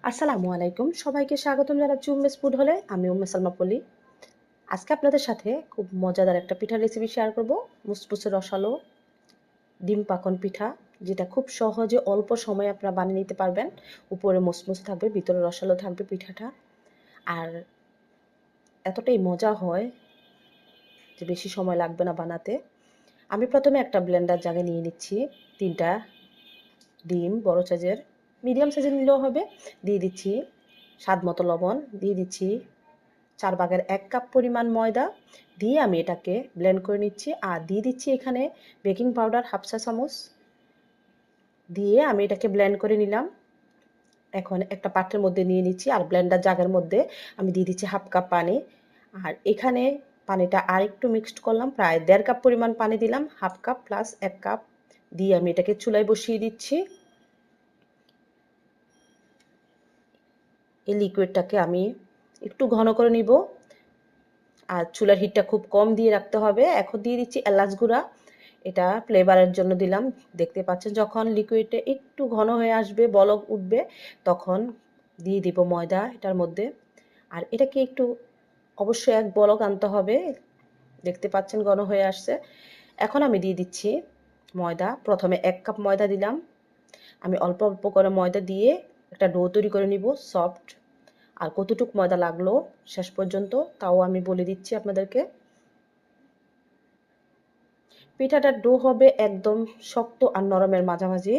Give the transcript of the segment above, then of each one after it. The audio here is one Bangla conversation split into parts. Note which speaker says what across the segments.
Speaker 1: আসসালামু আলাইকুম, সবাইকে স্বাগতম জানাচ্ছি উম্মেস ফুড হলে। আমি উম্মে সালমা পলি। আজকে আপনাদের সাথে খুব মজাদার একটা পিঠার রেসিপি শেয়ার করব। মুসমুসে রসালো ডিম পাকন পিঠা, যেটা খুব সহজে অল্প সময়ে আপনারা বানিয়ে নিতে পারবেন। উপরে মুসমুস থাকবে, ভিতরে রসালো থাকবে পিঠাটা। আর এতটাই মজা হয় যে বেশি সময় লাগবে না বানাতে। আমি প্রথমে একটা ব্লেন্ডার জাগে নিয়ে নিচ্ছি 3টা ডিম, বড় সাইজের, মিডিয়াম সাইজের নিলেও হবে। দিয়ে দিচ্ছি স্বাদ মতো লবণ, দিয়ে দিচ্ছি 4/1 কাপ পরিমাণ ময়দা, দিয়ে আমি এটাকে ব্লেন্ড করে নিচ্ছি। আর দিয়ে দিচ্ছি এখানে বেকিং পাউডার 1/2 চা চামচ, দিয়ে আমি এটাকে ব্লেন্ড করে নিলাম। এখন একটা পাত্রের মধ্যে নিয়ে নিচ্ছি, আর ব্লেন্ডার জাগের মধ্যে আমি দিয়ে দিচ্ছি 1/2 কাপ পানি। আর এখানে পানিটা আর একটু মিক্সড করলাম, প্রায় 1.5 কাপ পরিমাণ পানি দিলাম, 1/2 কাপ প্লাস 1 কাপ দিয়ে আমি এটাকে চুলায় বসিয়ে দিচ্ছি। এই লিকুইডটাকে আমি একটু ঘন করে নিব, আর চুলার হিটটা খুব কম দিয়ে রাখতে হবে। এখন দিয়ে দিচ্ছি এলাচ গুঁড়া, এটা ফ্লেভারের জন্য দিলাম। দেখতে পাচ্ছেন যখন লিকুইডটা একটু ঘন হয়ে আসবে, বলক উঠবে, তখন দিয়ে দিব ময়দা এটার মধ্যে। আর এটাকে একটু অবশ্যই এক বলক আনতে হবে। দেখতে পাচ্ছেন ঘন হয়ে আসছে। এখন আমি দিয়ে দিচ্ছি ময়দা। প্রথমে 1 কাপ ময়দা দিলাম। আমি অল্প অল্প করে ময়দা দিয়ে একটা ডো তৈরি করে নিব সফট। আর কতটুক ময়দা লাগলো শেষ পর্যন্ত তাও আমি বলে দিচ্ছি আপনাদেরকে। পিঠাটার ডো হবে একদম শক্ত আর নরমের মাঝামাঝি।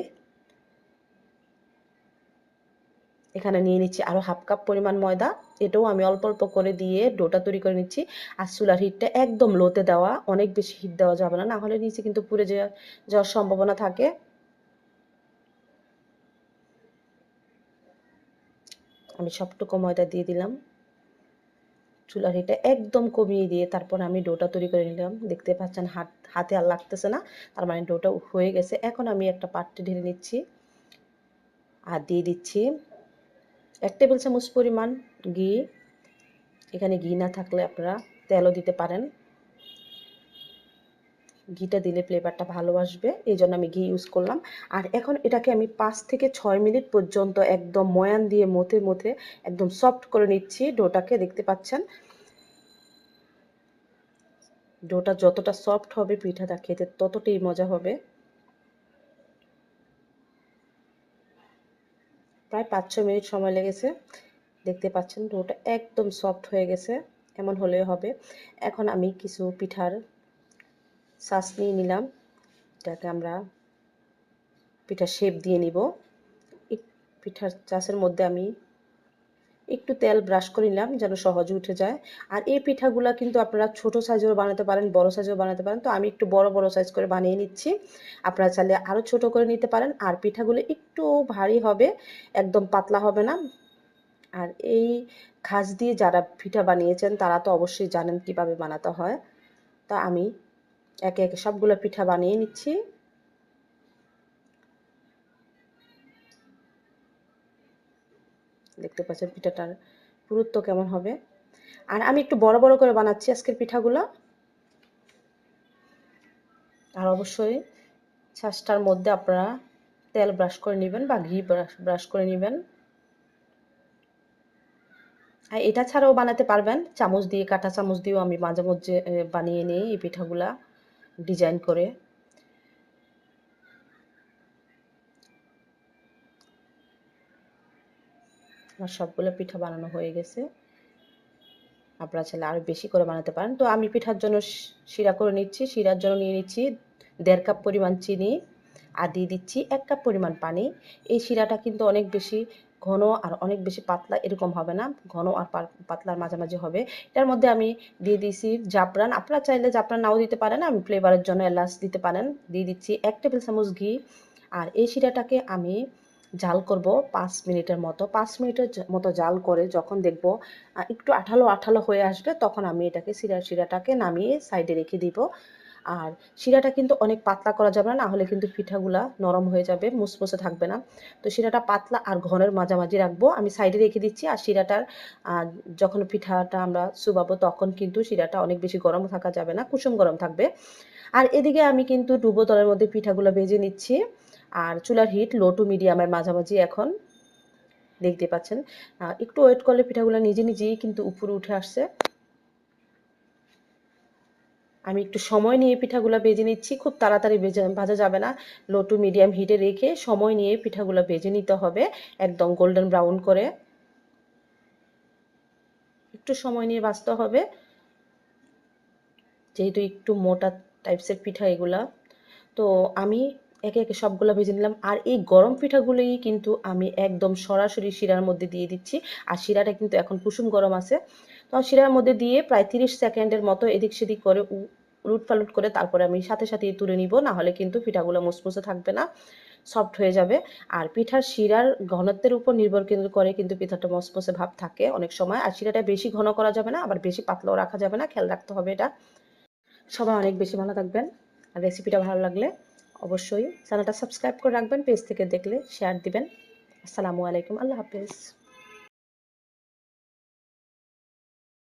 Speaker 1: এখানে নিয়ে নিচ্ছি আরও 1/2 কাপ পরিমাণ ময়দা, এটাও আমি অল্প অল্প করে দিয়ে ডোটা তৈরি করে নিচ্ছি। আর চুলার হিটটা একদম লোতে দেওয়া, অনেক বেশি হিট দেওয়া যাবে না, না হলে নিচে কিন্তু পুড়ে যাওয়ার সম্ভাবনা থাকে। আমি সবটুকু ময়দা দিয়ে দিলাম, চুলার হিটটা একদম কমিয়ে দিয়ে তারপর আমি ডোটা তৈরি করে নিলাম। দেখতে পাচ্ছেন হাতে আর লাগতেছে না, তার মানে ডোটা হয়ে গেছে। এখন আমি একটা পাত্রে ঢেলে নিচ্ছি, আর দিয়ে দিচ্ছি 1 টেবিল চামচ পরিমাণ ঘি। এখানে ঘি না থাকলে আপনারা তেলও দিতে পারেন। ঘিটা দিলে ফ্লেভারটা ভালো আসবে, এই জন্য আমি ঘি ইউজ করলাম। আর এখন এটাকে আমি 5 থেকে 6 মিনিট পর্যন্ত একদম ময়ান দিয়ে মথে মথে একদম সফট করে নিচ্ছি ডোটাকে। দেখতে পাচ্ছেন ডোটা যতটা সফট হবে পিঠাটা খেতে ততটাই মজা হবে। প্রায় 5-6 মিনিট সময় লেগেছে। দেখতে পাচ্ছেন ডোটা একদম সফট হয়ে গেছে, এমন হলেও হবে। এখন আমি কিছু পিঠার ছাঁচ নিয়ে নিলাম, এটাকে আমরা পিঠার শেপ দিয়ে নিব। পিঠার ছাঁচের মধ্যে আমি একটু তেল ব্রাশ করে নিলাম যেন সহজে উঠে যায়। আর এই পিঠাগুলো কিন্তু আপনারা ছোট সাইজেও বানাতে পারেন, বড় সাইজেও বানাতে পারেন। তো আমি একটু বড় বড় সাইজ করে বানিয়ে নিচ্ছি, আপনারা চাইলে আরও ছোট করে নিতে পারেন। আর পিঠাগুলো একটু ভারী হবে, একদম পাতলা হবে না। আর এই খাজ দিয়ে যারা পিঠা বানিয়েছেন তারা তো অবশ্যই জানেন কিভাবে বানাতে হয়। তা আমি একে একে সবগুলো পিঠা বানিয়ে নিচ্ছি। দেখতে পাচ্ছেন পিঠাটার পুরুত্ব কেমন হবে। আর আমি একটু বড় বড় করে বানাচ্ছি আজকের পিঠাগুলো। আর অবশ্যই ছাঁচটার মধ্যে আপনারা তেল ব্রাশ করে নেবেন বা ঘি ব্রাশ করে নেবেন। আর এটা ছাড়াও বানাতে পারবেন, চামচ দিয়ে, কাঁটা চামচ দিয়েও আমি মাঝে মধ্যে বানিয়ে নিই এই পিঠাগুলা ডিজাইন করে। আমার সবগুলো পিঠা বানানো হয়ে গেছে। আপনারা চাইলে আরও বেশি করে বানাতে পারেন। তো আমি পিঠার জন্য শিরা করে নিচ্ছি। শিরার জন্য নিয়ে নিচ্ছি 1.5 কাপ পরিমাণ চিনি, আর দিয়ে দিচ্ছি 1 কাপ পরিমাণ পানি। এই শিরাটা কিন্তু অনেক বেশি ঘন আর অনেক বেশি পাতলা এরকম হবে না, ঘন আর পাতলার মাঝামাঝি হবে। এটার মধ্যে আমি দিয়ে দিচ্ছি জাফরান, আপনারা চাইলে জাফরান নাও দিতে পারেন, আমি ফ্লেভারের জন্য এলাচ দিতে পারেন। দিয়ে দিচ্ছি 1 টেবিল চামচ ঘি। আর এই শিরাটাকে আমি জাল করব 5 মিনিটের মতো। 5 মিনিটের মতো জাল করে যখন দেখব একটু আঠালো আঠালো হয়ে আসবে, তখন আমি এটাকে শিরাটাকে নামিয়ে সাইডে রেখে দিব। আর শিরাটা কিন্তু অনেক পাতলা করা যাবে না, হলে কিন্তু পিঠাগুলা নরম হয়ে যাবে, মুসমুসে থাকবে না। তো শিরাটা পাতলা আর ঘনের মাঝামাঝি রাখবো, আমি সাইডে রেখে দিচ্ছি। আর শিরাটার যখন পিঠাটা আমরা চুবাবো তখন কিন্তু শিরাটা অনেক বেশি গরম থাকা যাবে না, কুসুম গরম থাকবে। আর এদিকে আমি কিন্তু ডুবো তলের মধ্যে পিঠাগুলো ভেজে নিচ্ছি। আর চুলার হিট লো টু মিডিয়ামের মাঝামাঝি এখন। দেখতে পাচ্ছেন একটু ওয়েট করলে পিঠাগুলো নিজে নিজেই কিন্তু উপরে উঠে আসছে। আমি একটু সময় নিয়ে পিঠাগুলো ভেজে নিচ্ছি, খুব তাড়াতাড়ি ভাজা যাবে না, লো টু মিডিয়াম হিটে রেখে সময় নিয়ে পিঠাগুলো ভেজে নিতে হবে একদম গোল্ডেন ব্রাউন করে। একটু সময় নিয়ে ভাজতে হবে, যেহেতু একটু মোটা টাইপসের পিঠা এগুলা। তো আমি একে একে সবগুলো ভেজে নিলাম, আর এই গরম পিঠাগুলোই কিন্তু আমি একদম সরাসরি শিরার মধ্যে দিয়ে দিচ্ছি। আর শিরাটা কিন্তু এখন কুসুম গরম আছে, তো শিরার মধ্যে দিয়ে প্রায় 30 সেকেন্ডের মতো এদিক সেদিক করে উলট পালট করে তারপরে আমি সাথে সাথেই তুলে নিব, না হলে কিন্তু পিঠাগুলো মুসমুসে থাকবে না, সফট হয়ে যাবে। আর পিঠার শিরার ঘনত্বের উপর নির্ভর কিন্তু করে কিন্তু পিঠাটা মসমসে ভাব থাকে অনেক সময়। আর শিরাটা বেশি ঘন করা যাবে না, আবার বেশি পাতলাও রাখা যাবে না, খেয়াল রাখতে হবে এটা। সবাই অনেক বেশি ভালো থাকবেন। আর রেসিপিটা ভালো লাগলে অবশ্যই চ্যানেলটা সাবস্ক্রাইব করে রাখবেন, পেজ থেকে দেখলে শেয়ার দিবেন। আসসালামু আলাইকুম, আল্লাহ হাফেজ।